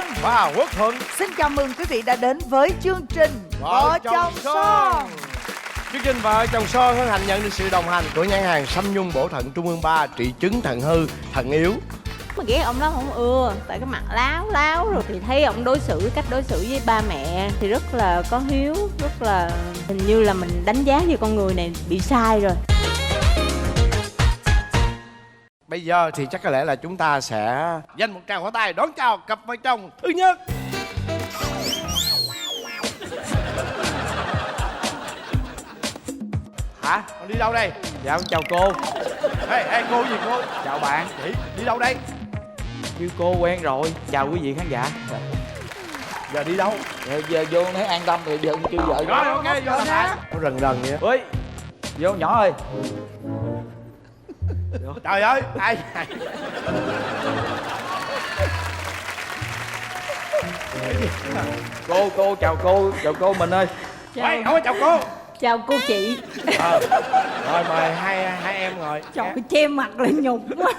Vân và Quốc Thuận. xin chào mừng quý vị đã đến với chương trình Vợ chồng son. Chương trình Vợ chồng son hân hạnh nhận được sự đồng hành của nhãn hàng Sâm Nhung bổ thận Trung ương 3, trị chứng thận hư, thận yếu. Mà ghét ông lắm không ưa, tại cái mặt láo láo rồi thì thấy ông đối xử, cách đối xử với ba mẹ thì rất là có hiếu, rất là hình như là mình đánh giá về con người này bị sai rồi. Bây giờ thì chắc có lẽ là chúng ta sẽ dành một tràng pháo tay đón chào cặp vợ chồng thứ nhất. Hả? Con đi đâu đây? Dạ chào cô. Ê, cô gì cô? Chào bạn. Chị đi đâu đây? Kêu cô quen rồi. Chào quý vị khán giả. Giờ đi đâu? Giờ vô thấy an tâm thì giờ kêu vợ. Rồi ok, vô làm lại. Nó rần rần vậy. Ui, vô nhỏ ơi. Trời ơi, ai vậy? Cô chào cô mình ơi. Ê, không có chào cô. Chào cô chị. Rồi mời hai em ngồi. Trời, che mặt lên nhục quá.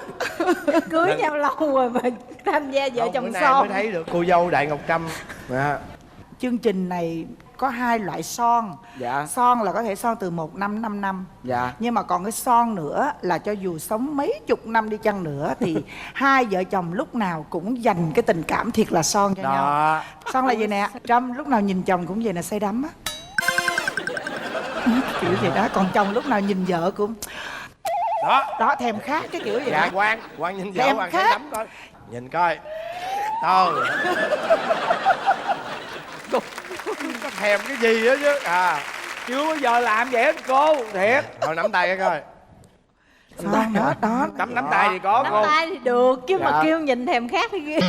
Cưới nhau lâu rồi mà tham gia vợ chồng bữa nay son. mới thấy được cô dâu Đại Ngọc Trâm. Chương trình này có hai loại son. Dạ. Son là có thể son từ 1 năm, 5 năm. Dạ. Nhưng mà còn cái son nữa là cho dù sống mấy chục năm đi chăng nữa thì hai vợ chồng lúc nào cũng dành cái tình cảm thiệt là son cho nhau. Đó. Son là gì nè, Trâm lúc nào nhìn chồng cũng vậy nè, say đắm á. Kiểu vậy đó, còn chồng lúc nào nhìn vợ cũng đó thèm khát cái kiểu vậy Dạ đó. Quang nhìn vợ Em Quang khác. thấy đắm coi. Nhìn coi. Thôi. Có thèm cái gì á chứ. Chưa bao giờ làm vậy hết cô. Thiệt. Thôi nắm tay cái coi. Son đó đó. Nắm tay thì có Nắm cô. tay thì được chứ Dạ. mà kêu nhìn thèm khát thì ghê.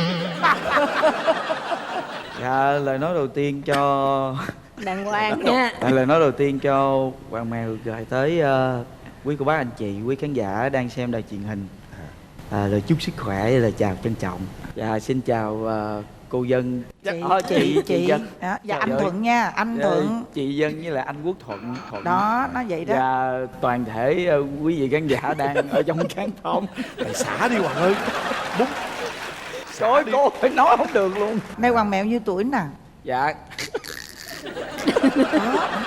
Dạ, lời nói đầu tiên cho Đàng hoàng nha. lời nói đầu tiên cho Hoàng Mèo gửi tới quý cô bác anh chị, quý khán giả đang xem đài truyền hình. Lời chúc sức khỏe và lời chào trân trọng. Dạ xin chào cô Dân. Chị Dân. đó, dạ Trời anh ơi. Thuận nha, anh Thuận. Chị Dân với lại anh Quốc Thuận. Đó, nó vậy đó. Và toàn thể quý vị khán giả đang ở trong khán phòng. Mày xả đi Hoàng ơi. Bút. Trời cô phải nói không được luôn. Nay Hoàng Mèo nhiêu tuổi nè? Dạ.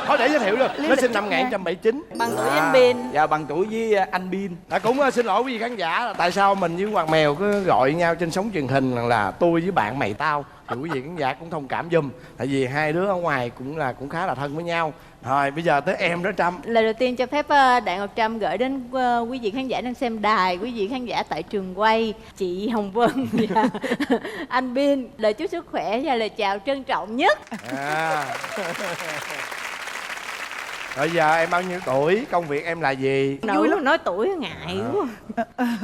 Thôi để giới thiệu được. Nó sinh năm 1979. Bằng tuổi anh Bin. Dạ bằng tuổi với anh Bin. Cũng xin lỗi quý vị khán giả là tại sao mình với Hoàng Mèo cứ gọi nhau trên sóng truyền hình là tôi với bạn mày tao, thì quý vị khán giả cũng thông cảm giùm, tại vì hai đứa ở ngoài cũng khá là thân với nhau. Rồi bây giờ tới em đó Trâm. Lời đầu tiên cho phép Đại Ngọc Trâm gửi đến quý vị khán giả đang xem đài, quý vị khán giả tại trường quay, chị Hồng Vân và anh Bin lời chúc sức khỏe và lời chào trân trọng nhất. Rồi giờ em bao nhiêu tuổi, công việc em là gì? Nữ nói tuổi ngại quá.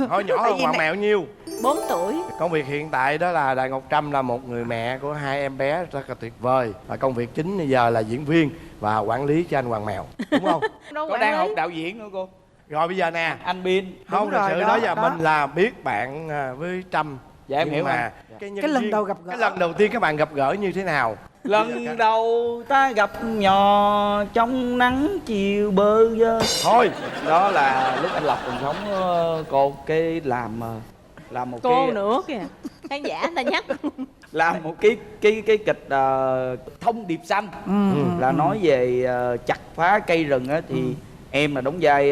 Thôi nhỏ hơn Hoàng Mèo nhiêu? 4 tuổi. Công việc hiện tại đó là Đại Ngọc Trâm là một người mẹ của hai em bé rất là tuyệt vời, và công việc chính bây giờ là diễn viên và quản lý cho anh Hoàng Mèo, đúng không? Có đang học đạo diễn nữa cô. Rồi bây giờ nè, Anh Bin. không thật rồi, sự đó, đó giờ đó. mình là biết bạn với Trâm. Dạ em Nhưng hiểu mà mà. cái lần đầu gặp gỡ. cái lần đầu tiên các bạn gặp gỡ như thế nào? Lần đầu ta gặp nhỏ trong nắng chiều bơ vơ. Thôi Đó là lúc anh Lộc còn sống cô. Cái làm một Cô cái nữa kìa. Khán giả ta nhắc. làm một cái kịch thông điệp xanh. Là nói về chặt phá cây rừng á, thì em là đóng vai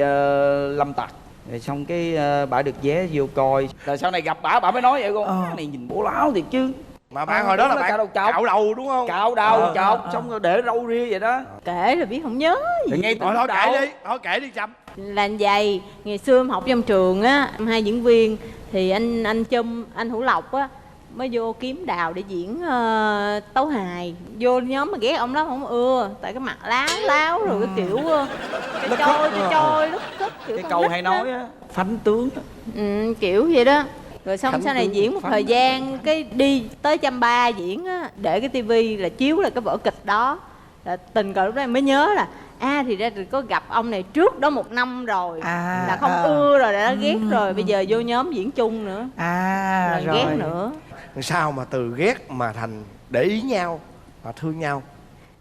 Lâm Tặc. Rồi xong cái bả được vé vô coi. Rồi sau này gặp bả mới nói vậy cô. Cái này nhìn bố láo thiệt chứ. mà bạn hồi đó là bạn cạo đầu đúng không? Cạo đầu chọc xong rồi để râu ria vậy đó. Kể rồi biết không nhớ gì. Rồi ngay từ Thôi lúc đầu thôi kể đi Trâm. Là vậy, ngày xưa em học trong trường á, hai diễn viên thì anh Trâm, anh Hữu Lộc á mới vô kiếm Đào để diễn tấu hài. Vô nhóm mà ghét ông lắm không ưa, tại cái mặt láo láo rồi cái kiểu trôi lúc tức kiểu cái con câu nít hay đó. nói á, phánh tướng á. Kiểu vậy đó. Rồi xong Khánh sau này Tướng, diễn một Phánh. thời gian cái đi tới 130 diễn á, để cái tivi là chiếu là cái vở kịch đó. Là tình cờ lúc đó em mới nhớ là thì ra có gặp ông này trước đó 1 năm rồi, là không ưa rồi, đã ghét rồi, bây giờ vô nhóm diễn chung nữa rồi rồi. ghét nữa. Sao mà từ ghét mà thành để ý nhau và thương nhau?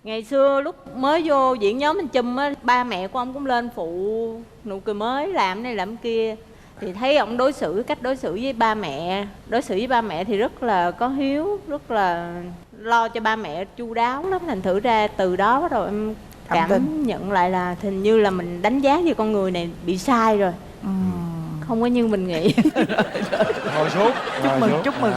Ngày xưa lúc mới vô diễn nhóm anh Chum á, ba mẹ của ông cũng lên phụ Nụ Cười Mới làm này làm kia, thì thấy ổng cách đối xử với ba mẹ thì rất là có hiếu, rất là lo cho ba mẹ chu đáo lắm. Thành thử ra từ đó bắt đầu em cảm nhận lại là hình như là mình đánh giá về con người này bị sai rồi. Không có như mình nghĩ. Ngồi xuống. Chúc mừng.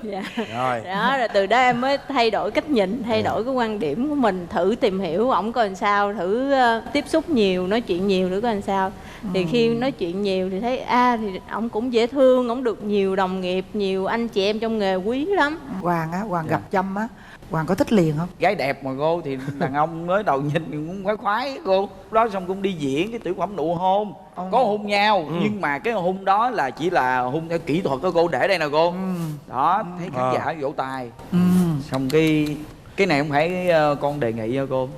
Dạ. Rồi. Đó, rồi từ đó em mới thay đổi cách nhìn, thay đổi cái quan điểm của mình, thử tìm hiểu ổng coi làm sao, thử tiếp xúc nhiều, nói chuyện nhiều thử coi làm sao. Thì khi nói chuyện nhiều thì thấy thì ổng cũng dễ thương, ổng được nhiều đồng nghiệp, nhiều anh chị em trong nghề quý lắm. Hoàng gặp Trâm á, Hoàng có thích liền không? Gái đẹp mà cô, thì đàn ông mới đầu nhìn cũng khoái cô. Lúc đó xong cũng đi diễn cái tiểu phẩm Nụ Hôn. Có hôn nhau, nhưng mà cái hôn đó là chỉ là hôn theo kỹ thuật đó cô, để đây nè cô. Đó, thấy khán giả vỗ tay. Xong cái này không phải con đề nghị đâu cô.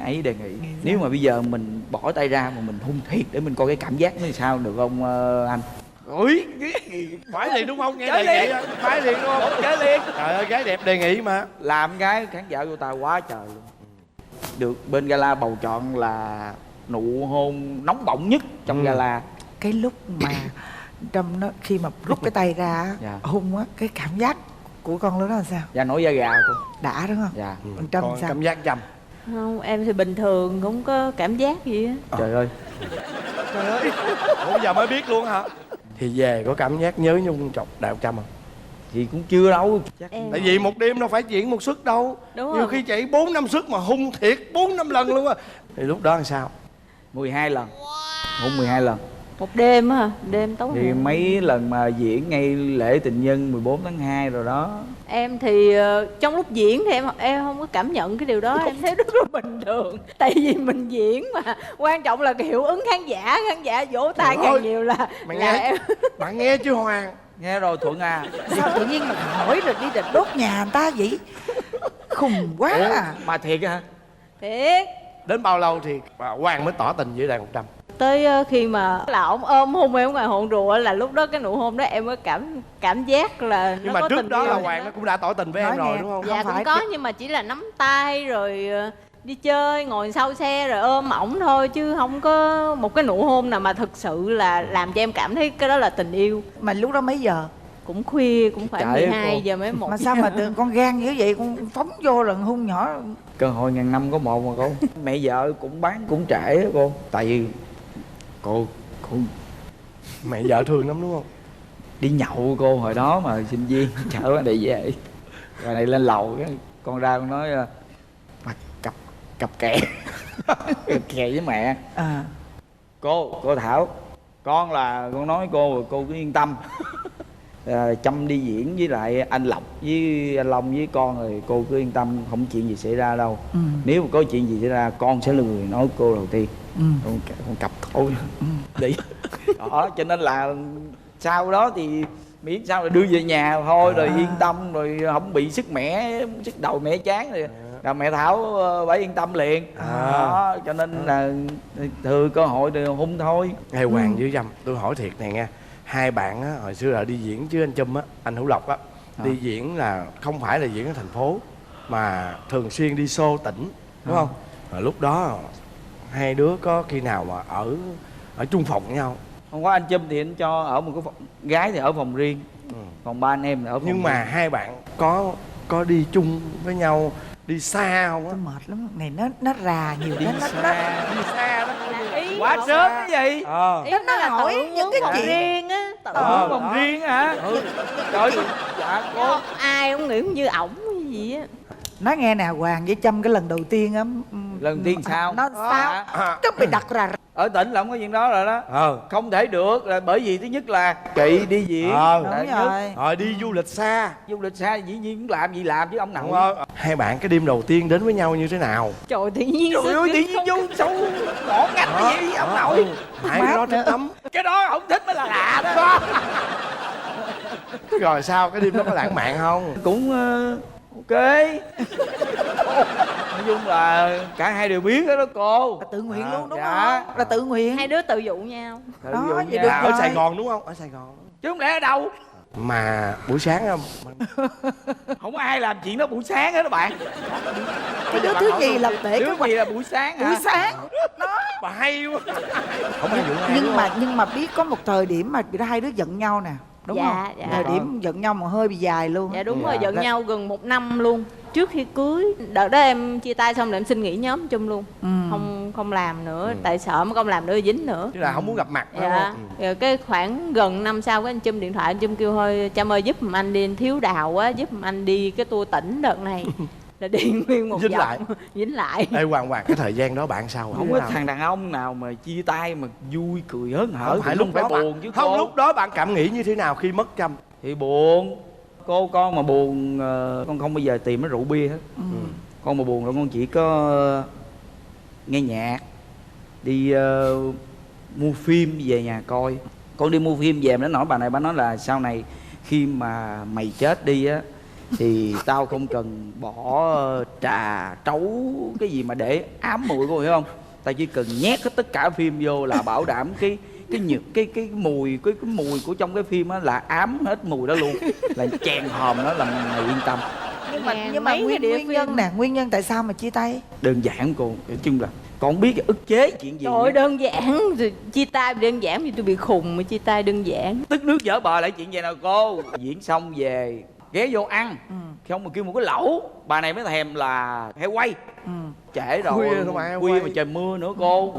Ấy đề nghị nếu mà bây giờ mình bỏ tay ra mà mình hôn thiệt để mình coi cái cảm giác nó sao được không anh? Ui, phải liền đúng không? Nghe đề nghị phải liền đúng không? Chơi liền. Trời ơi, gái đẹp đề nghị mà. Làm cái khán giả vô tay quá trời luôn. Được bên gala bầu chọn là nụ hôn nóng bỏng nhất trong gala. Cái lúc mà Trâm nó khi mà rút cái tay ra hôn á, cái cảm giác của con lúc đó là sao? Dạ nổi da gà cô. Đã đúng không? Dạ. Trâm Còn sao? cảm giác Trâm? Không, em thì bình thường, không có cảm giác gì á. Trời ơi. Trời ơi. Ủa giờ mới biết luôn hả? Thì về có cảm giác nhớ nhung chọc Đại Học Trâm không? Thì cũng chưa đâu. Tại vì một đêm đâu phải diễn một suất đâu. Đúng Nhiều rồi. khi chạy 4-5 suất mà hung thiệt 4-5 lần luôn á. Thì lúc đó làm sao? 12 lần. Hôn 12 lần. Một đêm á hả? Đêm tấu Thì hôn. mấy lần mà diễn ngay lễ tình nhân 14 tháng 2 rồi đó. Em thì trong lúc diễn thì em không có cảm nhận cái điều đó, em thấy rất là bình thường. Tại vì mình diễn mà, quan trọng là cái hiệu ứng khán giả vỗ tay càng nhiều là Mày là nghe em. bạn nghe chưa Hoàng? Nghe rồi Thuận à. Sao tự nhiên mà hỏi rồi đi đốt nhà người ta vậy? Khùng quá à. Mà thiệt hả? Thiệt. Đến bao lâu thì Hoàng mới tỏ tình với Đại Học Trâm? Tới khi mà là ổng ôm hôn em ngoài hòn rùa là lúc đó cái nụ hôn đó em mới cảm giác là Nhưng nó mà có trước tình đó yêu là rồi Hoàng đó. nó cũng đã tỏ tình với em Nói rồi nghe. đúng không? Dạ Không cũng phải có cái- nhưng mà chỉ là nắm tay rồi đi chơi, ngồi sau xe rồi ôm ổng thôi, chứ không có một cái nụ hôn nào mà thực sự là làm cho em cảm thấy cái đó là tình yêu. Mà lúc đó mấy giờ? Cũng khuya, cũng phải Trời 12 ơi, giờ mấy 1 Mà sao mà từ con gan như vậy con phóng vô lần hôn nhỏ? Cơ hội ngàn năm có một mà cô. Mẹ vợ cũng bán cũng trễ á cô. Tại vì cô Mẹ vợ thương lắm đúng không? đi nhậu cô, hồi đó mà sinh viên chở bạn đi về. Rồi này lên lầu cái con ra con nói mặt cặp kè. Kè với mẹ. Cô Thảo, con là con nói cô cứ yên tâm. Trâm đi diễn với lại anh Lộc với anh Long với con rồi cô cứ yên tâm, không chuyện gì xảy ra đâu. Nếu mà có chuyện gì xảy ra con sẽ là người nói cô đầu tiên. Con cặp cổ đi. Đó cho nên là sau đó thì miễn sao là đưa về nhà thôi, rồi yên tâm, rồi không bị sức mẻ, sức đầu mẻ chán rồi là mẹ Thảo phải yên tâm liền. Đó cho nên là thừa cơ hội thì hung thôi. Hay Hoàng với Trâm, tôi hỏi thiệt này nha. Hai bạn á, hồi xưa là đi diễn chứ anh Trâm á, anh Hữu Lộc á, đi diễn là không phải là diễn ở thành phố mà thường xuyên đi show tỉnh, đúng không? Và lúc đó hai đứa có khi nào mà ở chung phòng với nhau? Không có, anh Trâm thì anh cho ở một cái phòng, gái thì ở phòng riêng, còn ba anh em thì ở phòng Nhưng mà riêng. hai bạn có đi chung với nhau, đi xa không á? Tôi mệt lắm, ngày nó rà nhiều Đi đó, xa, Đi xa đó. ý quá không- sớm cái gì? ý Nó nó là hỏi tự những muốn cái phòng chuyện- riêng á, tự Ở muốn. phòng riêng hả? Trời, dạ cô. Không, ai cũng nghĩ như ổng hay gì á. Nói nghe nè, Hoàng với Trâm cái lần đầu tiên á, Lần tiên sao? nó sao nó bị đặt ra Ở tỉnh là không có chuyện đó rồi đó. Ờ. Không thể được là bởi vì thứ nhất là chị đi diễn. đúng Thứ nhất, rồi. Rồi đi du lịch xa, du lịch xa dĩ nhiên cũng làm gì làm chứ ông đúng nội. không? Hai bạn cái đêm đầu tiên đến với nhau như thế nào? Trời tự nhiên Trời ơi tự nhiên vô sâu ngõ ngách cái gì ông nội. Hai cái đó thích lắm. Cái đó không thích mới là lạ đó. Rồi sao, cái đêm đó có lãng mạn không? Cũng ok. Nói chung là cả hai đều biết đó cô. là tự nguyện luôn đúng dạ. không? Là tự nguyện. hai đứa tự dụ nhau. Thử Đó, dụ vậy nha. được Ở rồi. Sài Gòn đúng không? Ở Sài Gòn. Chứ không lẽ ở đâu. Mà buổi sáng không? Không có ai làm chuyện đó buổi sáng hết đó bạn. Cái đứa thứ gì làm tệ Đứa cái gì là buổi sáng hả? buổi sáng đó. bà hay quá. Không ai vụ hai Nhưng mà biết có một thời điểm mà hai đứa giận nhau nè, đúng Dạ, không? dạ. Thời điểm giận nhau mà hơi bị dài luôn. Dạ đúng Dạ. rồi, giận Là- nhau gần 1 năm luôn. Trước khi cưới, đợt đó em chia tay xong rồi em xin nghỉ nhóm chung luôn. Không làm nữa, tại sợ mà không làm nữa dính nữa. chứ là không muốn gặp mặt đúng Dạ. không? Rồi cái khoảng gần năm sau cái anh Chum điện thoại, anh Chum kêu thôi Trâm ơi giúp giùm anh đi, anh thiếu đào quá, giúp giùm anh đi cái tour tỉnh đợt này. Là đi nguyên một Dính vòng. lại. Dính lại. Ê Hoàng, cái thời gian đó bạn sao? Không có thằng đàn ông nào mà chia tay mà vui cười hớn hở. Không phải thì lúc phải đó buồn bạn, chứ không cô. lúc đó bạn cảm nghĩ như thế nào khi mất Trâm? Thì buồn. Con mà buồn, con không bao giờ tìm cái rượu bia hết. Con mà buồn là con chỉ có nghe nhạc, đi mua phim về nhà coi. Con đi mua phim về, nó nói bà này, bà nói là sau này khi mà mày chết đi á thì tao không cần bỏ trà trấu cái gì mà để ám mùi, cô hiểu không? Tao chỉ cần nhét hết tất cả phim vô là bảo đảm cái mùi của trong cái phim á là ám hết mùi đó luôn, là chèn hòm đó là mày yên tâm. Nhưng mà Mấy cái địa nguyên nhân nè, nguyên nhân tại sao mà chia tay? Đơn giản cô, nói chung là con không biết ức chế chuyện gì. Trời ơi, nữa. đơn giản rồi, chia tay đơn giản vì tôi bị khùng mà chia tay đơn giản. Tức nước vỡ bờ lại chuyện gì nào cô. Diễn xong về ghé vô ăn, không mà kêu một cái lẩu, bà này mới thèm là heo quay. Trễ rồi, Khuya không ai heo khuya quay. mà trời mưa nữa cô.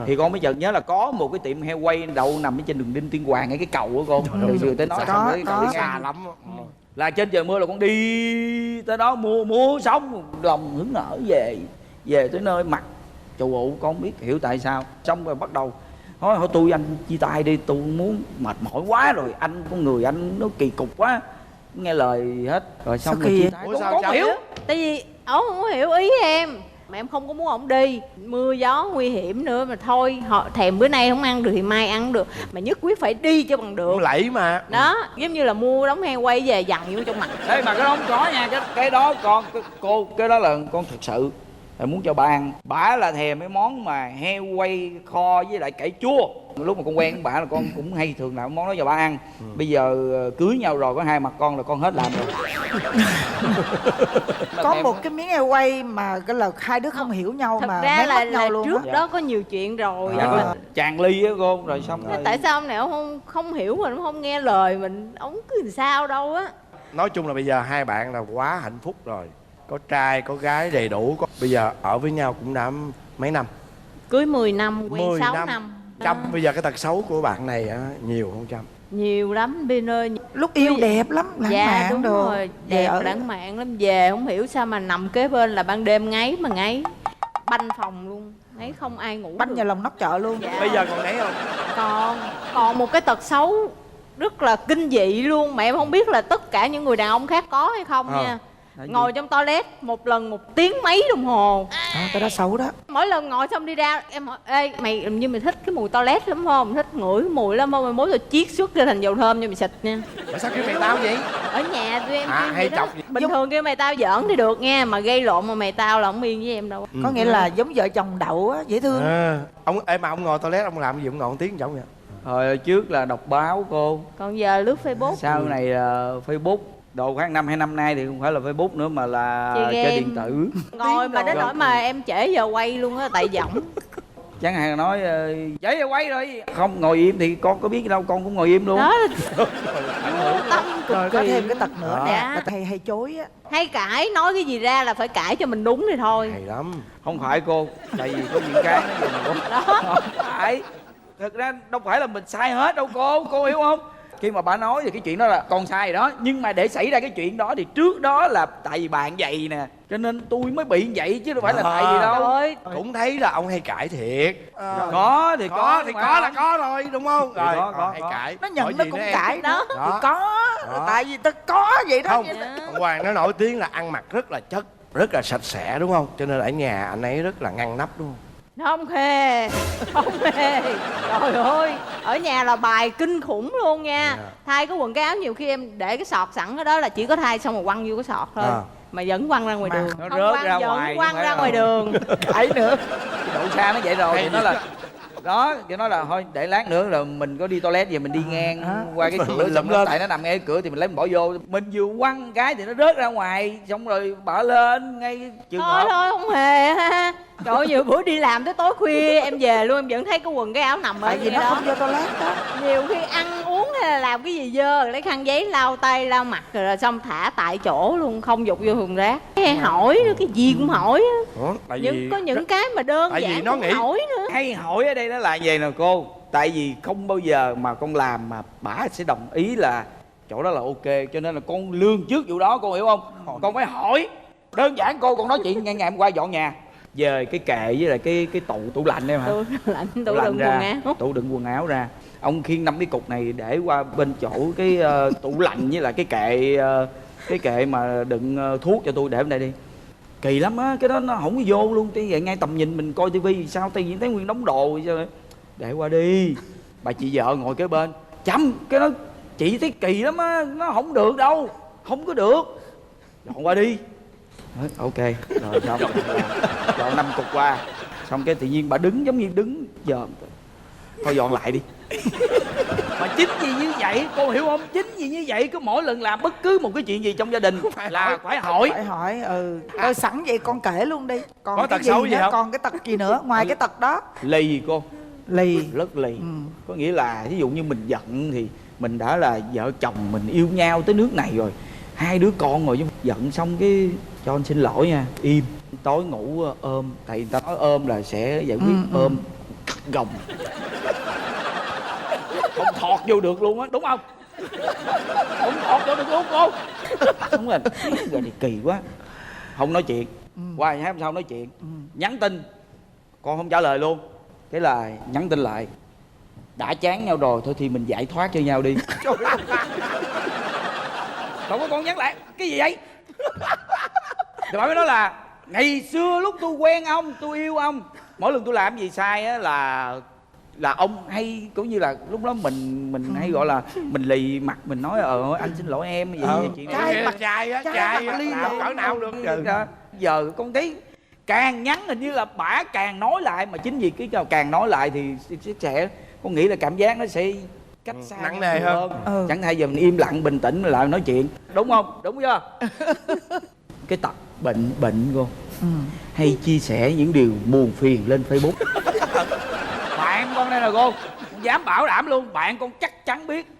Thì con mới chợt nhớ là có một cái tiệm heo quay đậu nằm ở trên đường Đinh Tiên Hoàng, ngay cái cầu của cô. Từ tới nói Có, xong rồi cái cầu có. đi Xa ngang. lắm. Là trên trời mưa là con đi tới đó mua xong lòng hứng nở về tới nơi mặt chù ụ, con không biết hiểu tại sao. Xong rồi bắt đầu nói thôi tôi anh chia tay đi, tôi muốn mệt mỏi quá rồi, anh con người anh nó kỳ cục quá, nghe lời hết rồi xong Sao rồi kỳ chia vậy? tay. Ủa Con sao không Trâm? hiểu. Tại vì ổng không hiểu ý em, mà em không có muốn ổng đi, mưa gió nguy hiểm nữa mà thôi, họ thèm bữa nay không ăn được thì mai ăn được, mà nhất quyết phải đi cho bằng được. Cũng lẫy mà. Đó, giống như là mua đống heo quay về dằn vô trong mặt. Ê mà cái đó không có nha, cái đó cô cái đó là con thực sự là muốn cho bà ăn. Bả là thèm mấy món mà heo quay kho với lại cải chua. Lúc mà con quen với bả là con cũng hay thường làm món đó cho bả ăn. Bây giờ cưới nhau rồi có hai mặt con là con hết làm rồi. Có một cái miếng heo quay mà cái là hai đứa không hiểu nhau Thật mà ra méo là mắt nhau luôn trước á. đó có nhiều chuyện rồi. Dạ, Nhưng mà có chàng ly á cô, rồi xong rồi. tại sao ông này ông không hiểu mình, ông không nghe lời mình, ông cứ làm sao đâu á. Nói chung là bây giờ hai bạn là quá hạnh phúc rồi. Có trai, có gái đầy đủ. Bây giờ ở với nhau cũng đã mấy năm? Cưới 10 năm, quen 10 6 năm. năm. Trâm, bây giờ cái tật xấu của bạn này á, nhiều không Trâm? Nhiều lắm Bin ơi. Lúc yêu đẹp lắm, lãng Dạ mạn đúng đồ. rồi, Về đẹp ở- lãng mạn lắm. Về không hiểu sao mà nằm kế bên là ban đêm ngáy mà ngáy, banh phòng luôn, ngáy không ai ngủ banh được. nhà lòng nóc chợ luôn. Dạ. Bây giờ còn nấy không? Còn một cái tật xấu rất là kinh dị luôn mà em không biết là tất cả những người đàn ông khác có hay không nha. Ngồi trong toilet một lần 1 tiếng mấy đồng hồ. Cái đó xấu đó. Mỗi lần ngồi xong đi ra em hỏi ê mày hình như mày thích cái mùi toilet lắm không, mày thích ngửi cái mùi lắm không, mày mốt rồi chiết xuất ra thành dầu thơm cho mày xịt nha. Tại sao kêu mày tao vậy? Ở nhà tụi em kêu hay vậy đó. chọc vậy? Bình thường kêu mày tao giỡn thì được nha, mà gây lộn mà mày tao là không yên với em đâu. Có nghĩa là giống vợ chồng Đậu á, dễ thương. Ông mà ông ngồi toilet ông làm gì, ông ngồi một tiếng chổng vậy? Hồi trước là đọc báo cô, Còn giờ lướt Facebook. sau này Facebook. Độ khoảng 1-2 năm nay thì không phải là Facebook nữa mà là Chơi chơi game. điện tử. Ngồi mà đến nỗi mà em trễ giờ quay luôn á tại giọng. Chẳng hạn là nói giấy quay rồi, không ngồi im thì con có biết đâu, con cũng ngồi im luôn. Đó vô tâm cực Rồi có kỳ. thêm cái tật nữa nè, Dạ. là hay chối á. Hay cãi, nói cái gì ra là phải cãi cho mình đúng thì thôi. Hay lắm. Không phải cô, tại vì có những cái nó vậy mà Đó. không phải. Thật ra đâu phải là mình sai hết đâu cô hiểu không? Khi mà bà nói thì cái chuyện đó là con sai rồi đó, nhưng mà để xảy ra cái chuyện đó thì trước đó là tại vì bạn vậy nè, cho nên tôi mới bị vậy chứ đâu phải là tại vì Trời đâu. ơi, Cũng thấy là ông hay cãi thiệt. Có thì Có thì mà. có là có rồi đúng không? Thì Rồi có, hay có. cãi. Nó nhận Hỏi nó gì cũng nữa em? cãi đó. Thì Đó. có. Đó. Tại vì ta có vậy đó. Không, Dạ. ông Hoàng nó nổi tiếng là ăn mặc rất là chất, rất là sạch sẽ đúng không? Cho nên ở nhà anh ấy rất là ngăn nắp đúng không? không hề, không hề. Trời ơi, ở nhà là bài kinh khủng luôn nha. Dạ. Thay cái quần cái áo nhiều khi em để cái sọt sẵn ở đó là chỉ có thay xong rồi quăng vô cái sọt thôi. Mà vẫn quăng ra ngoài Mà đường. nó Không rớt quăng, ra vẫn ngoài, quăng chứ không ra phải ngoài là- đường. Cãi nữa. Cái độ xa nó vậy rồi thì nó là đó, thì nó là thôi để lát nữa là mình có đi toilet về mình đi ngang qua cái cửa mình lụm xong nó lên. tại nó nằm ngay cái cửa thì mình lấy mình bỏ vô, mình vừa quăng cái thì nó rớt ra ngoài xong rồi bỏ lên ngay trường Thôi hợp. thôi không hề ha. Trời ơi, nhiều bữa đi làm tới tối khuya em về luôn em vẫn thấy cái quần cái áo nằm ở Tại vì nó đó. không vô toilet đó. Nhiều khi ăn uống hay là làm cái gì dơ lấy khăn giấy lau tay lau mặt rồi xong thả tại chỗ luôn, không dục vô thùng rác. Hay hỏi nữa, cái gì cũng hỏi á. Ủa, tại vì Có những cái mà đơn tại vì giản nó cũng nghĩ- hỏi nữa. Hay hỏi ở đây nó là vậy nè cô, tại vì không bao giờ mà con làm mà bả sẽ đồng ý là chỗ đó là ok, cho nên là con lương trước vụ đó, con hiểu không? Con phải hỏi. Đơn giản cô còn nói chuyện ngày ngày hôm qua dọn nhà về cái kệ với lại cái tủ lạnh em hả? Tủ lạnh, tủ lạnh đựng ra, quần áo. tủ đựng quần áo ra. Ông khiêng 5 cái cục này để qua bên chỗ cái tủ lạnh với lại cái kệ mà đựng thuốc cho tôi để bên đây đi. Kỳ lắm á, cái đó nó không có vô luôn. Tí vậy ngay tầm nhìn mình coi tivi sao tự nhiên thấy nguyên đống đồ sao vậy? Để qua đi. Bà chị vợ ngồi kế bên chăm cái đó, chị thấy kỳ lắm á, nó không được đâu, không có được, dọn qua đi. Nói, ok rồi xong dọn 5 cục qua, xong cái tự nhiên bà đứng giống như đứng dòm, thôi dọn lại đi. Mà chính vì như vậy cô hiểu không, chính vì như vậy cứ mỗi lần làm bất cứ một cái chuyện gì trong gia đình là phải hỏi. Phải hỏi. Thôi sẵn vậy con kể luôn đi. Còn Có cái tật xấu gì nữa? không? Còn cái tật gì nữa ngoài cái tật đó? Lì cô, Lì. rất lì. Có nghĩa là ví dụ như mình giận thì mình đã là vợ chồng mình yêu nhau tới nước này rồi, 2 đứa con rồi, giận xong cái cho anh xin lỗi nha, im. Tối ngủ ôm, tại người ta nói ôm là sẽ giải quyết. Ôm cắt gồng, không thọt vô được luôn á, đúng không? Không thọt vô được luôn cô. Đúng rồi, giờ này kỳ quá, không nói chuyện. Qua ngày hôm sau nói chuyện, nhắn tin con không trả lời luôn. Cái là nhắn tin lại, đã chán nhau rồi thôi thì mình giải thoát cho nhau đi. Còn có con nhắn lại cái gì vậy? Rồi bà mới nói là ngày xưa lúc tôi quen ông, tôi yêu ông, mỗi lần tôi làm gì sai á là ông hay cũng như là lúc đó mình hay gọi là mình lì mặt, mình nói anh xin lỗi em vậy chuyện Trai này. mặt trai á, trai trai mặt á, ly làm lị. cỡ nào được giờ. Giờ con thấy càng nhắn hình như là bả càng nói lại, mà chính vì cái càng nói lại thì sẽ con nghĩ là cảm giác nó sẽ cách xa nặng nề hơn. Chẳng thay giờ mình im lặng bình tĩnh lại nói chuyện, đúng không? Đúng chưa? Cái tật bệnh cô hay chia sẻ những điều buồn phiền lên Facebook. Bạn con đây là cô dám bảo đảm luôn, bạn con chắc chắn biết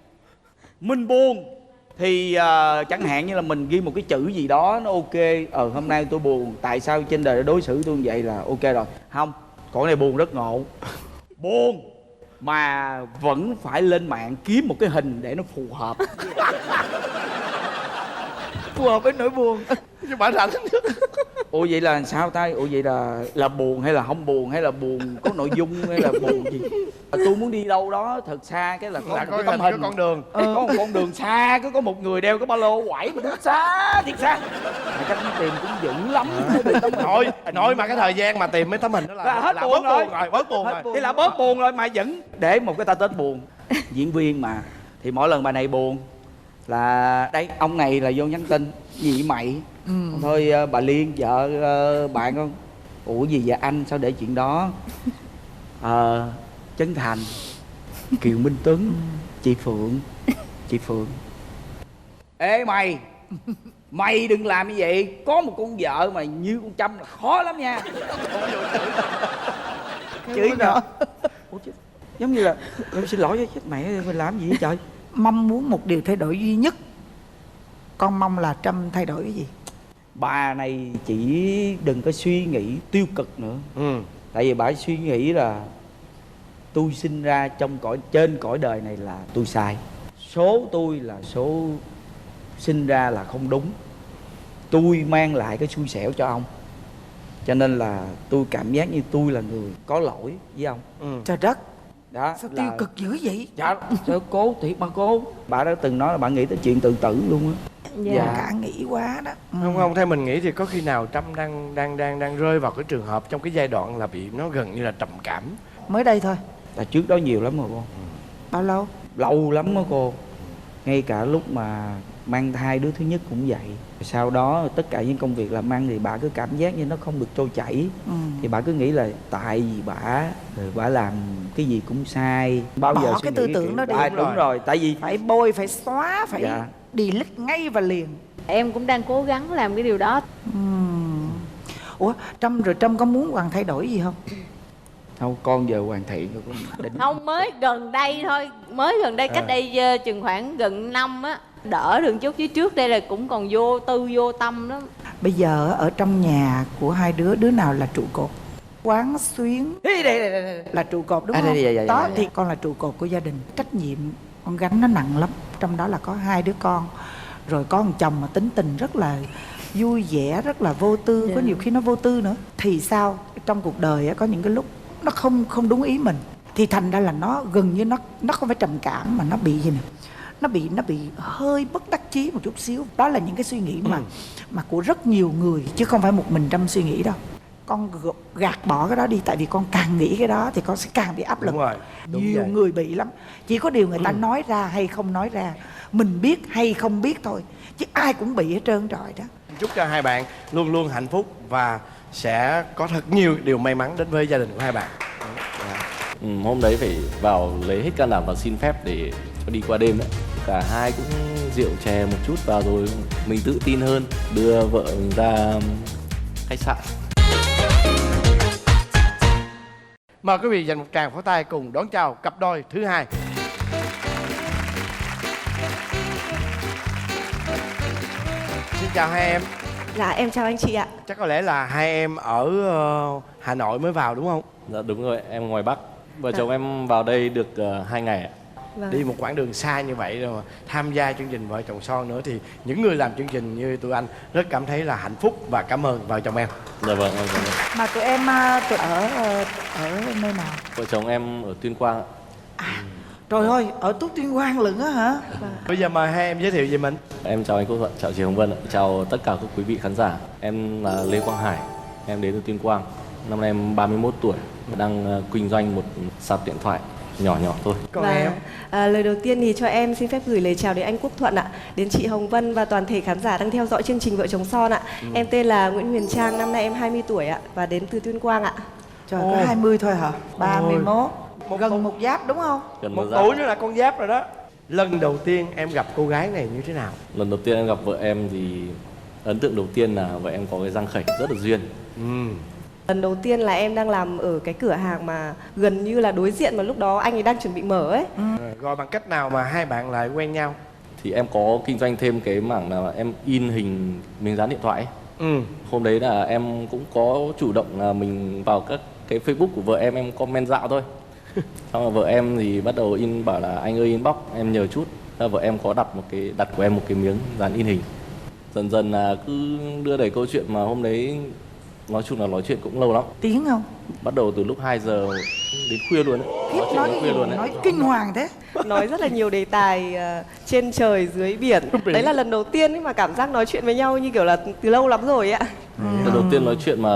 mình buồn thì chẳng hạn như là mình ghi một cái chữ gì đó nó ok, hôm nay tôi buồn, tại sao trên đời đối xử tôi như vậy là ok rồi. Không, con này buồn rất ngộ, buồn mà vẫn phải lên mạng kiếm một cái hình để nó phù hợp. Phù hợp với nỗi buồn. Chứ bà rảnh. Ủa vậy là sao ta? Ủa vậy là buồn hay là không buồn, hay là buồn có nội dung hay là buồn gì? Tôi muốn đi đâu đó thật xa, cái là có Là một có cái tấm hình, con đường. có một con đường xa, có một người đeo cái ba lô quẩy mà đứng xa thiệt xa. Mà chắc tìm cũng dữ lắm. Nói mà cái thời gian mà tìm mấy tấm hình đó Là hết buồn bớt rồi. buồn rồi, bớt buồn rồi. Thì là bớt buồn rồi mà vẫn để một cái ta tết buồn. Diễn viên mà, thì mỗi lần bà này buồn là đây ông này là vô nhắn tin gì mày. Thôi bà Liên vợ bạn con, ủa gì vậy anh, sao để chuyện đó. Trấn Thành, Kiều Minh Tuấn, chị Phượng. Ê mày đừng làm như vậy, có một con vợ mà như con Trâm là khó lắm nha. Chửi nhỏ. Ủa chứ, giống như là em xin lỗi chết mẹ, mình làm gì vậy trời. Mong muốn một điều thay đổi duy nhất, con mong là Trâm thay đổi cái gì? Bà này chỉ đừng có suy nghĩ tiêu cực nữa. Tại vì bà suy nghĩ là tôi sinh ra trên cõi đời này là tôi sai, số tôi là số sinh ra là không đúng, tôi mang lại cái xui xẻo cho ông, cho nên là tôi cảm giác như tôi là người có lỗi với ông. Trời đất, Đó sao là... tiêu cực dữ vậy? Dạ, sao cố thiệt mà cô. Bà đã từng nói là bà nghĩ tới chuyện tự tử luôn á. Dạ. Cả nghĩ quá đó. Không, theo mình nghĩ thì có khi nào Trâm đang rơi vào cái trường hợp trong cái giai đoạn là bị nó gần như là trầm cảm. Mới đây thôi. Là trước đó nhiều lắm rồi cô. Bao lâu? Lâu lắm đó cô. Ngay cả lúc mà mang thai đứa thứ nhất cũng vậy. Sau đó tất cả những công việc làm ăn thì bà cứ cảm giác như nó không được trôi chảy. Thì bà cứ nghĩ là tại vì bà làm cái gì cũng sai. Bao giờ bỏ cái tư tưởng đó đi. Đúng rồi, tại vì phải bôi, phải xóa, phải delete ngay và liền. Em cũng đang cố gắng làm cái điều đó. Ủa Trâm, rồi Trâm có muốn Hoàng thay đổi gì không? Không, con giờ hoàn thiện rồi con định. Không, mới gần đây thôi, mới gần đây cách đây chừng khoảng gần năm á, đỡ được chút, chứ trước đây là cũng còn vô tư vô tâm lắm. Bây giờ ở trong nhà của hai đứa, đứa nào là trụ cột? Quán xuyến là trụ cột đúng không? Đó thì con là trụ cột của gia đình. Trách nhiệm con gánh nó nặng lắm. Trong đó là có hai đứa con, rồi có một chồng mà tính tình rất là vui vẻ, rất là vô tư, có nhiều khi nó vô tư nữa. Thì sao trong cuộc đời có những cái lúc nó không đúng ý mình, thì thành ra là nó gần như nó không phải trầm cảm mà nó bị gì nè, nó bị hơi bất đắc chí một chút xíu. Đó là những cái suy nghĩ mà của rất nhiều người, chứ không phải một mình Trâm suy nghĩ đâu. Con gạt bỏ cái đó đi, tại vì con càng nghĩ cái đó thì con sẽ càng bị áp lực. Đúng rồi, đúng nhiều vậy. người bị lắm, chỉ có điều người ta nói ra hay không nói ra, mình biết hay không biết thôi, chứ ai cũng bị hết trơn trọi đó. Chúc cho hai bạn luôn luôn hạnh phúc và sẽ có thật nhiều điều may mắn đến với gia đình của hai bạn. Hôm đấy phải vào lấy hết can đảm và xin phép để cho đi qua đêm đấy. Cả hai cũng rượu chè một chút vào rồi mình tự tin hơn, đưa vợ mình ra khách sạn. Mời quý vị dành một tràng pháo tay cùng đón chào cặp đôi thứ hai. Xin chào hai em. Dạ em chào anh chị ạ. Chắc có lẽ là hai em ở Hà Nội mới vào đúng không? Dạ đúng rồi, em ngoài Bắc. Vợ chồng em vào đây được 2 ngày ạ. Vâng. Đi một quãng đường xa như vậy rồi mà tham gia chương trình Vợ Chồng Son nữa, thì những người làm chương trình như tụi anh rất cảm thấy là hạnh phúc và cảm ơn vợ chồng em. Dạ vâng, em cảm ơn. Mà tụi em ở nơi nào? Vợ chồng em ở Tuyên Quang ạ. Trời ơi, ở Tú Tuyên Quang lận á hả? Bây giờ mời hai em giới thiệu về mình. Em chào anh Quốc Thuận, chào chị Hồng Vân ạ. Chào tất cả các quý vị khán giả. Em là Lê Quang Hải, em đến từ Tuyên Quang. Năm nay em 31 tuổi, đang kinh doanh một sạp điện thoại nhỏ thôi. Còn Và em? lời đầu tiên thì cho em xin phép gửi lời chào đến anh Quốc Thuận ạ, đến chị Hồng Vân và toàn thể khán giả đang theo dõi chương trình Vợ Chồng Son ạ. Em tên là Nguyễn Huyền Trang, năm nay em 20 tuổi ạ và đến từ Tuyên Quang ạ. Trời, có 20 thôi hả? 31. Gần một giáp đúng không? Gần Một giáp. tuổi nữa là con giáp rồi đó. Lần đầu tiên em gặp cô gái này như thế nào? Lần đầu tiên em gặp vợ em thì ấn tượng đầu tiên là vợ em có cái răng khểnh rất là duyên. Lần đầu tiên là em đang làm ở cái cửa hàng mà gần như là đối diện mà lúc đó anh ấy đang chuẩn bị mở ấy. Rồi bằng cách nào mà hai bạn lại quen nhau? Thì em có kinh doanh thêm cái mảng là em in hình miếng dán điện thoại ấy. Hôm đấy là em cũng có chủ động là mình vào các cái Facebook của vợ em comment dạo thôi. Xong rồi vợ em thì bắt đầu bảo là anh ơi inbox em nhờ chút. Thế vợ em có đặt của em một cái miếng dán in hình. Dần dần là cứ đưa đẩy câu chuyện mà hôm đấy nói chung là nói chuyện cũng lâu lắm. Tiếng không? Bắt đầu từ lúc 2 giờ đến khuya luôn đấy. Khiếp, nói cái gì nói kinh hoàng thế. Nói rất là nhiều đề tài trên trời dưới biển. Đấy là lần đầu tiên ấy mà cảm giác nói chuyện với nhau như kiểu là từ lâu lắm rồi ạ. Lần đầu tiên nói chuyện mà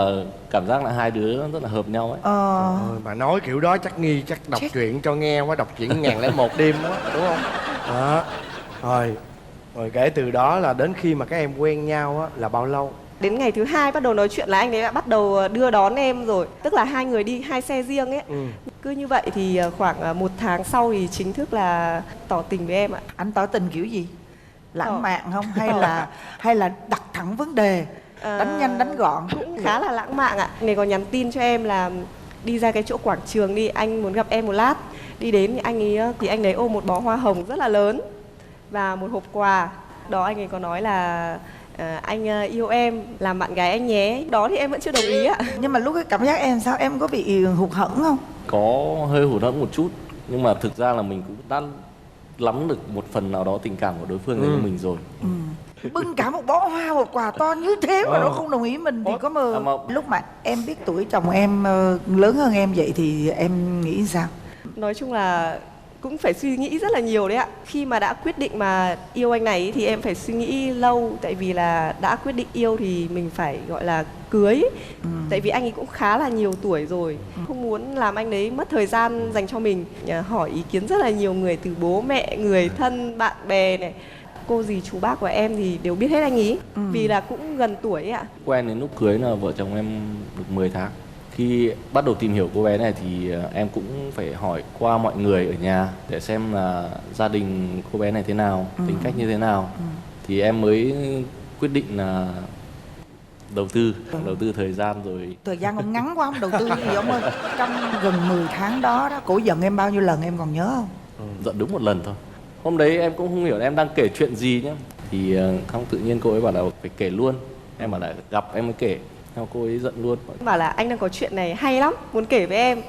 cảm giác là hai đứa rất là hợp nhau ấy. Ôi, mà nói kiểu đó chắc nghi chắc đọc truyện cho nghe quá, đọc truyện 1001 đêm quá đúng không? Đó. Rồi kể từ đó là đến khi mà các em quen nhau á là bao lâu? Đến ngày thứ hai bắt đầu nói chuyện là anh ấy đã bắt đầu đưa đón em rồi. Tức là hai người đi hai xe riêng ấy. Cứ như vậy thì khoảng 1 tháng sau thì chính thức là tỏ tình với em ạ. Anh tỏ tình kiểu gì? Lãng mạn không? Hay là đặt thẳng vấn đề, đánh nhanh đánh gọn? Cũng khá là lãng mạn ạ. Này còn nhắn tin cho em là đi ra cái chỗ quảng trường đi, anh muốn gặp em một lát. Đi đến thì anh ấy ôm một bó hoa hồng rất là lớn và một hộp quà. Đó anh ấy có nói là anh yêu em, làm bạn gái anh nhé. Đó thì em vẫn chưa đồng ý ạ. Nhưng mà lúc cái cảm giác em sao? Em có bị hụt hẫng không? Có hơi hụt hẫng một chút, nhưng mà thực ra là mình cũng đã lắm được một phần nào đó tình cảm của đối phương với mình rồi. Bưng cả một bó hoa, một quà to như thế mà nó không đồng ý mình thì có mơ. Lúc mà em biết tuổi chồng em lớn hơn em vậy thì em nghĩ sao? Nói chung là cũng phải suy nghĩ rất là nhiều đấy ạ. Khi mà đã quyết định mà yêu anh này thì em phải suy nghĩ lâu. Tại vì là đã quyết định yêu thì mình phải gọi là cưới. Tại vì anh ấy cũng khá là nhiều tuổi rồi. Không muốn làm anh ấy mất thời gian dành cho mình. Hỏi ý kiến rất là nhiều người, từ bố mẹ, người thân, bạn bè này, cô dì chú bác của em thì đều biết hết anh ấy. Vì là cũng gần tuổi ấy ạ. Quen đến lúc cưới là vợ chồng em được 10 tháng. Khi bắt đầu tìm hiểu cô bé này thì em cũng phải hỏi qua mọi người ở nhà để xem là gia đình cô bé này thế nào, tính cách như thế nào. Thì em mới quyết định là đầu tư thời gian rồi. Thời gian ông ngắn quá, ông đầu tư gì ông ơi. Trong gần 10 tháng đó cổ giận em bao nhiêu lần em còn nhớ không? Giận đúng một lần thôi. Hôm đấy em cũng không hiểu em đang kể chuyện gì nhá. Thì không, tự nhiên cô ấy bảo là phải kể luôn. Em bảo là gặp em mới kể. Xong cô ấy giận luôn. Bảo là anh đang có chuyện này hay lắm, muốn kể với em.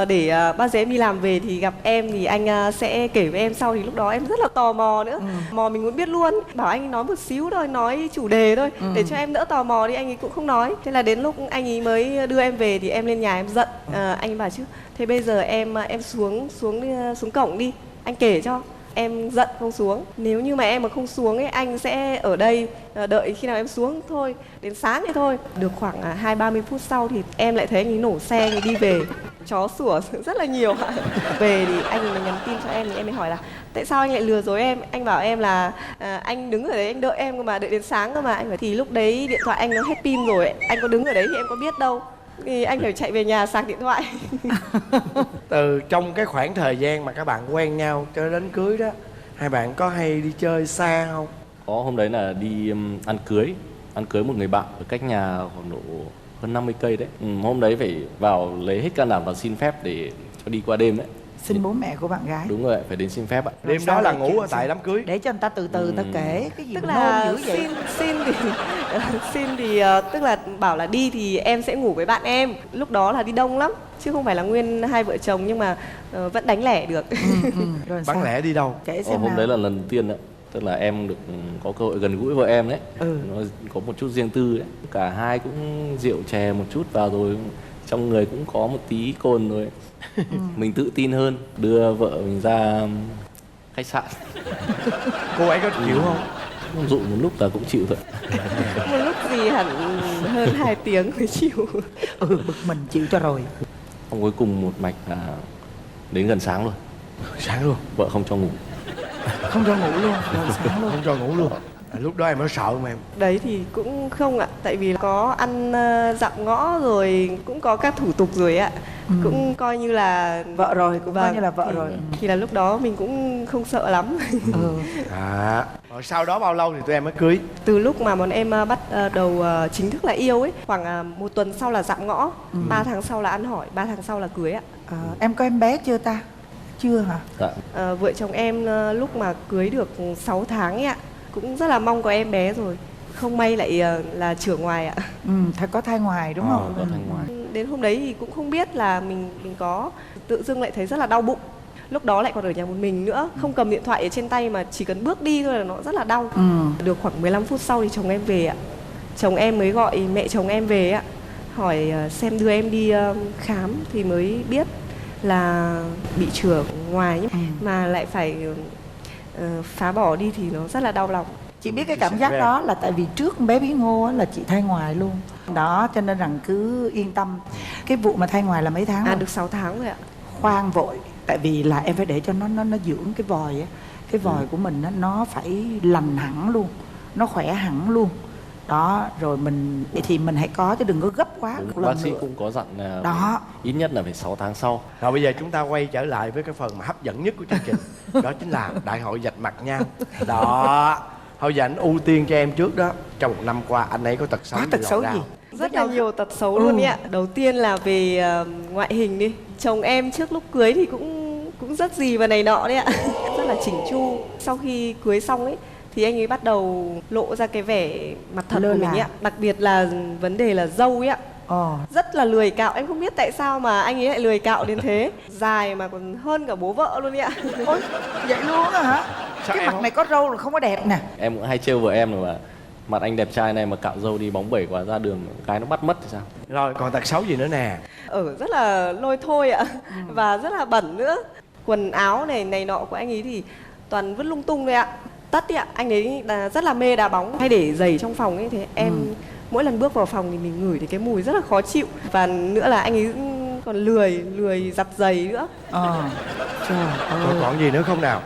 Để bao giờ em đi làm về thì gặp em thì anh sẽ kể với em sau. Thì lúc đó em rất là tò mò nữa, mò mình muốn biết luôn. Bảo anh nói một xíu thôi, nói chủ đề thôi, để cho em đỡ tò mò đi, anh ấy cũng không nói. Thế là đến lúc anh ấy mới đưa em về thì em lên nhà em giận. Anh ấy bảo chứ thế bây giờ em xuống cổng đi, anh kể cho. Em giận không xuống. Nếu như mà em mà không xuống ấy, anh sẽ ở đây đợi khi nào em xuống thôi, đến sáng thì thôi. Được khoảng 20-30 phút sau thì em lại thấy anh ấy nổ xe, anh ấy đi về. Chó sủa rất là nhiều. Về thì anh ấy nhắn tin cho em thì em mới hỏi là tại sao anh lại lừa dối em. Anh bảo em là anh đứng ở đấy anh đợi em cơ mà, đợi đến sáng cơ mà. Anh bảo thì lúc đấy điện thoại anh nó hết pin rồi, anh có đứng ở đấy thì em có biết đâu, thì anh phải chạy về nhà sạc điện thoại. Từ trong cái khoảng thời gian mà các bạn quen nhau cho đến cưới đó, hai bạn có hay đi chơi xa không? Có, hôm đấy là đi ăn cưới một người bạn ở cách nhà khoảng độ hơn 50 cây đấy. Hôm đấy phải vào lấy hết can đảm và xin phép để cho đi qua đêm đấy. Xin bố mẹ của bạn gái. Đúng rồi, phải đến xin phép ạ. Đêm đó là ngủ ở tại đám cưới. Để cho người ta từ từ ta kể cái gì. Tức mà là nôn dữ vậy? xin thì tức là bảo là đi thì em sẽ ngủ với bạn em. Lúc đó là đi đông lắm chứ không phải là nguyên hai vợ chồng, nhưng mà vẫn đánh lẻ được. Rồi Bán sao? lẻ đi đâu? Kể xem Hôm nào. đấy là lần đầu tiên đấy. Tức là em được có cơ hội gần gũi vợ em đấy. Nó có một chút riêng tư đấy. Cả hai cũng rượu chè một chút vào rồi, trong người cũng có một tí cồn rồi. Mình tự tin hơn, đưa vợ mình ra khách sạn. Cô ấy có chịu không? Dụ một lúc là cũng chịu thôi. Một lúc gì hẳn hơn 2 tiếng mới chịu. Bực mình chịu cho rồi. Xong cuối cùng một mạch là đến gần sáng luôn. Sáng luôn. Vợ không cho ngủ. Không cho ngủ luôn, rồi sáng luôn. Không cho ngủ luôn. Lúc đó em có sợ không em? Đấy thì cũng không ạ, tại vì có ăn dặm ngõ rồi, cũng có các thủ tục rồi ạ. Cũng coi như là vợ rồi, cũng coi như là vợ thì, rồi. Thì là lúc đó mình cũng không sợ lắm. Rồi sau đó bao lâu thì tụi em mới cưới? Từ lúc mà bọn em bắt đầu chính thức là yêu ấy, khoảng 1 tuần sau là dặm ngõ, 3 tháng sau là ăn hỏi, 3 tháng sau là cưới ạ. Em có em bé chưa ta? Chưa hả? Dạ. Vợ chồng em lúc mà cưới được 6 tháng ấy ạ, cũng rất là mong có em bé rồi. Không may lại là chữa ngoài ạ. Phải có thai ngoài đúng không? Có thai ngoài. Đến hôm đấy thì cũng không biết là mình có tự dưng lại thấy rất là đau bụng. Lúc đó lại còn ở nhà một mình nữa, không cầm điện thoại ở trên tay mà chỉ cần bước đi thôi là nó rất là đau. Được khoảng 15 phút sau thì chồng em về ạ. Chồng em mới gọi mẹ chồng em về ạ, hỏi xem đưa em đi khám thì mới biết là bị chữa ngoài mà lại phải phá bỏ đi thì nó rất là đau lòng. Chị biết cái cảm giác đó là tại vì trước bé Bí Ngô là chị thai ngoài luôn. Đó, cho nên rằng cứ yên tâm. Cái vụ mà thai ngoài là mấy tháng rồi? Được 6 tháng rồi ạ. Khoan vội, tại vì là em phải để cho nó dưỡng cái vòi á. Cái vòi của mình á, nó phải lành hẳn luôn, nó khỏe hẳn luôn. Đó, rồi mình thì mình hãy có chứ đừng có gấp quá. Đúng, bác sĩ cũng có dặn là đó, ít nhất là phải 6 tháng sau. Rồi bây giờ chúng ta quay trở lại với cái phần mà hấp dẫn nhất của chương trình. Đó chính là đại hội vạch mặt nhau. Đó. Thôi giờ anh ưu tiên cho em trước đó. Trong 1 năm qua anh ấy có tật xấu gì? Tật xấu gì? Rất là nhiều tật xấu luôn ý ạ. Đầu tiên là về ngoại hình đi. Chồng em trước lúc cưới thì cũng rất gì và này nọ đấy ạ. Rất là chỉnh chu. Sau khi cưới xong ấy thì anh ấy bắt đầu lộ ra cái vẻ mặt thật của mình ấy ạ. Đặc biệt là vấn đề là râu ấy ạ. Rất là lười cạo. Em không biết tại sao mà anh ấy lại lười cạo đến thế. Dài mà còn hơn cả bố vợ luôn ấy ạ. Ôi, vậy luôn á hả? Sao cái mặt này có râu là không có đẹp nè. Em cũng hay trêu vợ em rồi mà mặt anh đẹp trai này mà cạo râu đi bóng bẩy quá ra đường cái nó bắt mất thì sao? Rồi còn tật xấu gì nữa nè? Rất là lôi thôi ạ. Và rất là bẩn nữa. Quần áo này nọ của anh ấy thì toàn vứt lung tung thôi ạ. Tất ý ạ. Anh ấy rất là mê đá bóng, hay để giày trong phòng ấy. Thế em mỗi lần bước vào phòng thì mình ngửi thấy cái mùi rất là khó chịu. Và nữa là anh ấy còn lười giặt giày nữa. Trời ơi. Còn gì nữa không nào?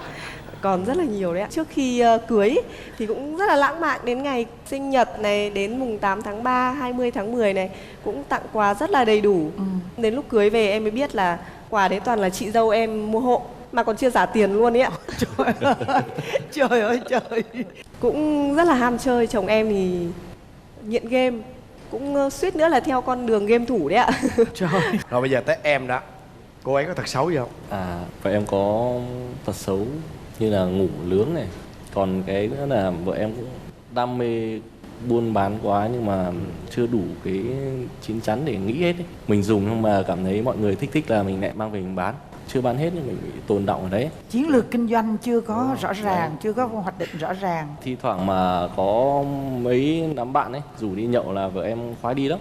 Còn rất là nhiều đấy ạ. Trước khi cưới thì cũng rất là lãng mạn. Đến ngày sinh nhật này, đến mùng 8 tháng 3, 20 tháng 10 này cũng tặng quà rất là đầy đủ. Đến lúc cưới về em mới biết là quà đấy toàn là chị dâu em mua hộ, mà còn chưa trả tiền luôn ấy ạ. Trời ơi trời. Cũng rất là ham chơi. Chồng em thì nghiện game. cũng suýt nữa là theo con đường game thủ đấy ạ. Trời. Rồi bây giờ tới em đó, cô ấy có tật xấu gì không? Vợ em có tật xấu như là ngủ nướng này. Còn cái nữa là vợ em cũng đam mê buôn bán quá nhưng mà chưa đủ cái chín chắn để nghĩ hết ấy. Mình dùng nhưng mà cảm thấy mọi người thích là mình lại mang về mình bán. Chưa bán hết nhưng mình bị tồn đọng ở đấy. Chiến lược kinh doanh chưa có rõ ràng, chưa có hoạch định rõ ràng. Thi thoảng mà có mấy đám bạn ấy rủ đi nhậu là vợ em khoái đi lắm.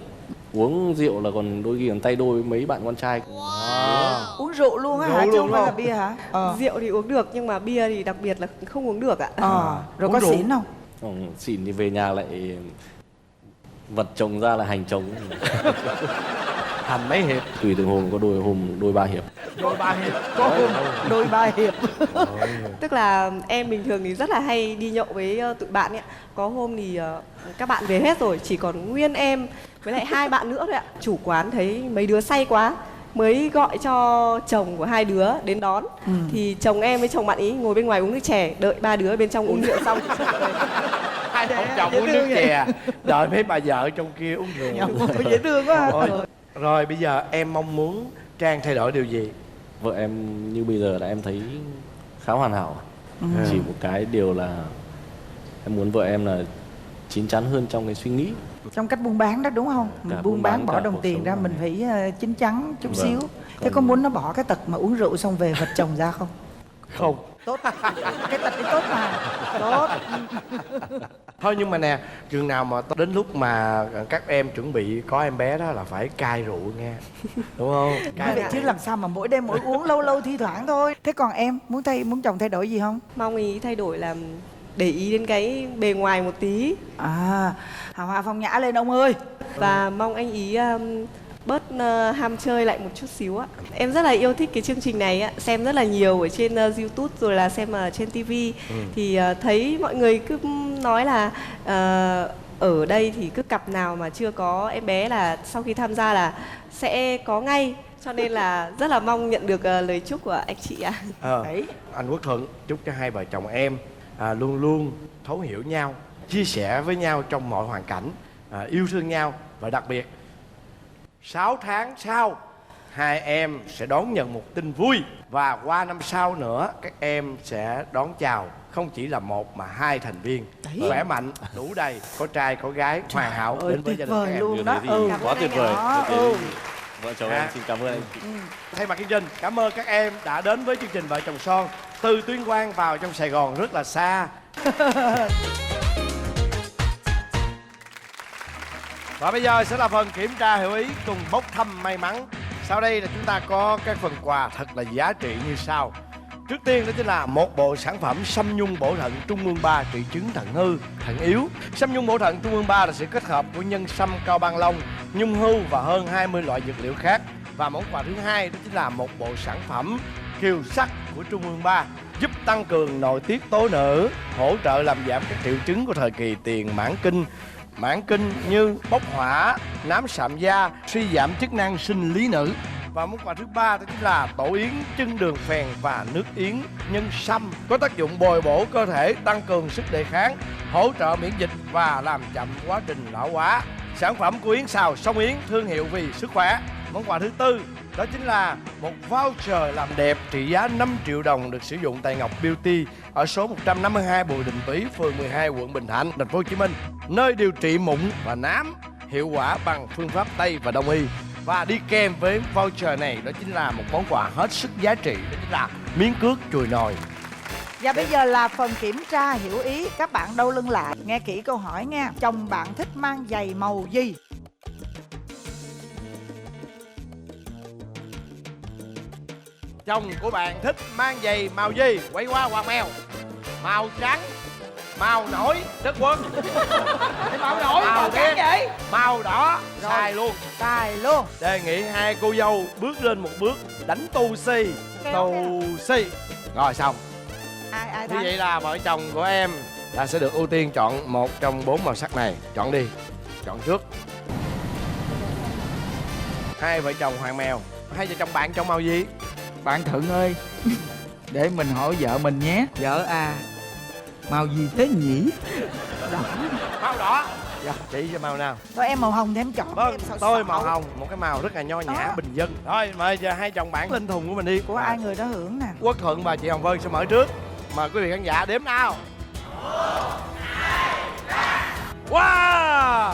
Uống rượu là còn đôi khi còn tay đôi với mấy bạn con trai. Uống rượu luôn á hả? Chứ không phải là bia hả? Rượu thì uống được nhưng mà bia thì đặc biệt là không uống được ạ. Rồi Uống có rượu. xỉn không? Xỉn thì về nhà lại vật chồng ra là hành chồng. Thành mấy hiệp? Tùy từng hôm, có đôi 3 hiệp. Đôi 3 hiệp. Có hôm đôi 3 hiệp. Tức là em bình thường thì rất là hay đi nhậu với tụi bạn ấy ạ. Có hôm thì các bạn về hết rồi, chỉ còn nguyên em với lại 2 bạn nữa thôi ạ. Chủ quán thấy mấy đứa say quá mới gọi cho chồng của 2 đứa đến đón. Thì chồng em với chồng bạn ý ngồi bên ngoài uống nước chè, đợi 3 đứa bên trong uống rượu xong. Hai ông chồng uống nước chè, đợi mấy bà vợ trong kia uống rượu. Dễ thương quá. Rồi bây giờ em mong muốn Trang thay đổi điều gì? Vợ em như bây giờ là em thấy khá hoàn hảo. Chỉ một cái điều là em muốn vợ em là chín chắn hơn trong cái suy nghĩ. Trong cách buôn bán đó đúng không? Mình buôn bán bỏ đồng tiền ra, mình phải chín chắn chút xíu. Thế có muốn nó bỏ cái tật mà uống rượu xong về vật chồng ra không? Không. Tốt. Cái tật ấy tốt mà. Tốt. Thôi nhưng mà nè, chừng nào mà đến lúc mà các em chuẩn bị có em bé đó là phải cai rượu nghe. Đúng không? Vậy chứ làm sao mà mỗi đêm mỗi uống, lâu lâu thi thoảng thôi. Thế còn em muốn chồng thay đổi gì không? Mong ý thay đổi là để ý đến cái bề ngoài một tí. Hào hoa phong nhã lên ông ơi. Và mong anh ý bớt ham chơi lại một chút xíu ạ. Em rất là yêu thích cái chương trình này ạ, xem rất là nhiều ở trên YouTube rồi là xem ở trên TV. Thì thấy mọi người cứ nói là ở đây thì cứ cặp nào mà chưa có em bé là sau khi tham gia là sẽ có ngay. Cho nên là rất là mong nhận được lời chúc của anh chị ạ. Anh Quốc Thuận chúc cho hai vợ chồng em luôn luôn thấu hiểu nhau, chia sẻ với nhau trong mọi hoàn cảnh, yêu thương nhau. Và đặc biệt 6 tháng sau hai em sẽ đón nhận một tin vui. Và qua năm sau nữa các em sẽ đón chào không chỉ là 1 mà 2 thành viên khỏe mạnh, đủ đầy, có trai có gái, hoàn hảo đến với gia đình các em. Luôn đó. Quá tuyệt vời. Vợ chồng em xin cảm ơn anh. Thay mặt chương trình, cảm ơn các em đã đến với chương trình Vợ Chồng Son từ Tuyên Quang vào trong Sài Gòn rất là xa. Và bây giờ sẽ là phần kiểm tra hiểu ý cùng bốc thăm may mắn. Sau đây là chúng ta có các phần quà thật là giá trị như sau. Trước tiên đó chính là một bộ sản phẩm sâm nhung bổ thận Trung ương 3 trị chứng thận hư, thận yếu. Sâm nhung bổ thận Trung ương 3 là sự kết hợp của nhân sâm cao ban long, nhung hưu và hơn 20 loại dược liệu khác. Và món quà thứ hai đó chính là một bộ sản phẩm kiều sắc của Trung ương 3 giúp tăng cường nội tiết tố nữ, hỗ trợ làm giảm các triệu chứng của thời kỳ tiền mãn kinh như bốc hỏa, nám sạm da, suy giảm chức năng sinh lý nữ. Và món quà thứ ba đó chính là tổ yến chân đường phèn và nước yến nhân sâm có tác dụng bồi bổ cơ thể, tăng cường sức đề kháng, hỗ trợ miễn dịch và làm chậm quá trình lão hóa. Sản phẩm của Yến Xào Sông Yến, thương hiệu vì sức khỏe. Món quà thứ tư đó chính là một voucher làm đẹp trị giá 5 triệu đồng được sử dụng tại Ngọc Beauty ở số 152 Bùi Đình Tý, phường 12, quận Bình Thạnh, thành phố Hồ Chí Minh, nơi điều trị mụn và nám hiệu quả bằng phương pháp Tây và Đông y. Và đi kèm với voucher này đó chính là một món quà hết sức giá trị, đó chính là miếng cước chùi nồi. Và bây giờ là phần kiểm tra hiểu ý. Các bạn đâu lưng lại, nghe kỹ câu hỏi nha. Chồng bạn thích mang giày màu gì? Chồng của bạn thích mang giày màu gì? Quay qua Hoàng Mèo. Màu trắng, màu nổi chất quân. Màu nổi, màu trắng vậy? Màu đỏ. Rồi. Sai luôn. Đề nghị hai cô dâu bước lên một bước đánh tu si. Rồi xong. Ai Như vậy là vợ chồng của em là sẽ được ưu tiên chọn một trong 4 màu sắc này. Chọn đi. Chọn trước. Hai vợ chồng Hoàng Mèo. Hai vợ chồng bạn chọn màu gì? Bạn Thuận ơi, để mình hỏi vợ mình nhé. Vợ à, màu gì thế nhỉ? Màu đỏ. Rồi, chỉ cho màu nào. Thôi em màu hồng thì em chọn. Vâng, em sợ tôi sợ. màu hồng, một cái màu rất là nho nhã, bình dân. Rồi, mời giờ hai chồng bạn lên thùng của mình đi. Của ai người đó hưởng nè. Quốc Thuận và chị Hồng Vân sẽ mở trước. Mời quý vị khán giả đếm nào. 1, 2, 3. Wow!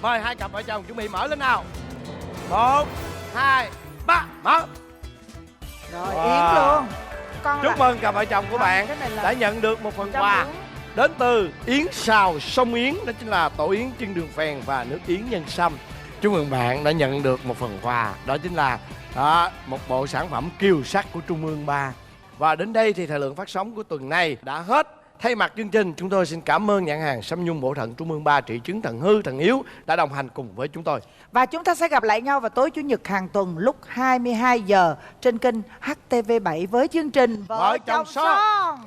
Mời hai cặp vợ chồng chuẩn bị mở lên nào. 1, 2, 3, mở. Rồi Wow. Yến luôn. Con Chúc mừng cặp vợ chồng của bạn cái này là đã nhận được một phần 100 quà Yến. đến từ Yến Xào Sông Yến, đó chính là tổ yến chân đường phèn và nước yến nhân sâm. Chúc mừng bạn đã nhận được một phần quà, đó chính là một bộ sản phẩm kiều sắc của Trung ương 3. Và đến đây thì thời lượng phát sóng của tuần này đã hết. Thay mặt chương trình, chúng tôi xin cảm ơn nhãn hàng Sâm Nhung Bổ Thận Trung ương 3 trị chứng thận hư, thận yếu đã đồng hành cùng với chúng tôi. Và chúng ta sẽ gặp lại nhau vào tối Chủ nhật hàng tuần lúc 22 giờ trên kênh HTV7 với chương trình Vợ chồng son.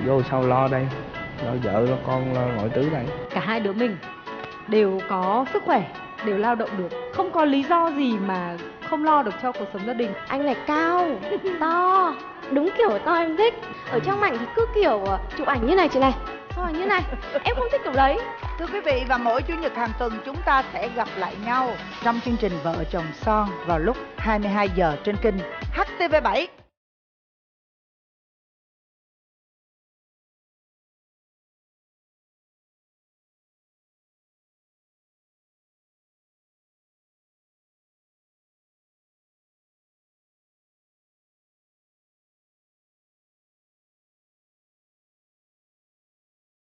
Vô sao lo đây? Lo vợ, lo con, lo mọi thứ đây. Cả hai đứa mình đều có sức khỏe, đều lao động được, không có lý do gì mà không lo được cho cuộc sống gia đình. Anh này cao, to, đúng kiểu to em thích. Ở trong ảnh thì cứ kiểu chụp ảnh như này chị này, xong rồi như này, em không thích kiểu đấy. Thưa quý vị, và mỗi Chủ nhật hàng tuần chúng ta sẽ gặp lại nhau trong chương trình Vợ chồng son vào lúc 22 giờ trên kênh HTV7.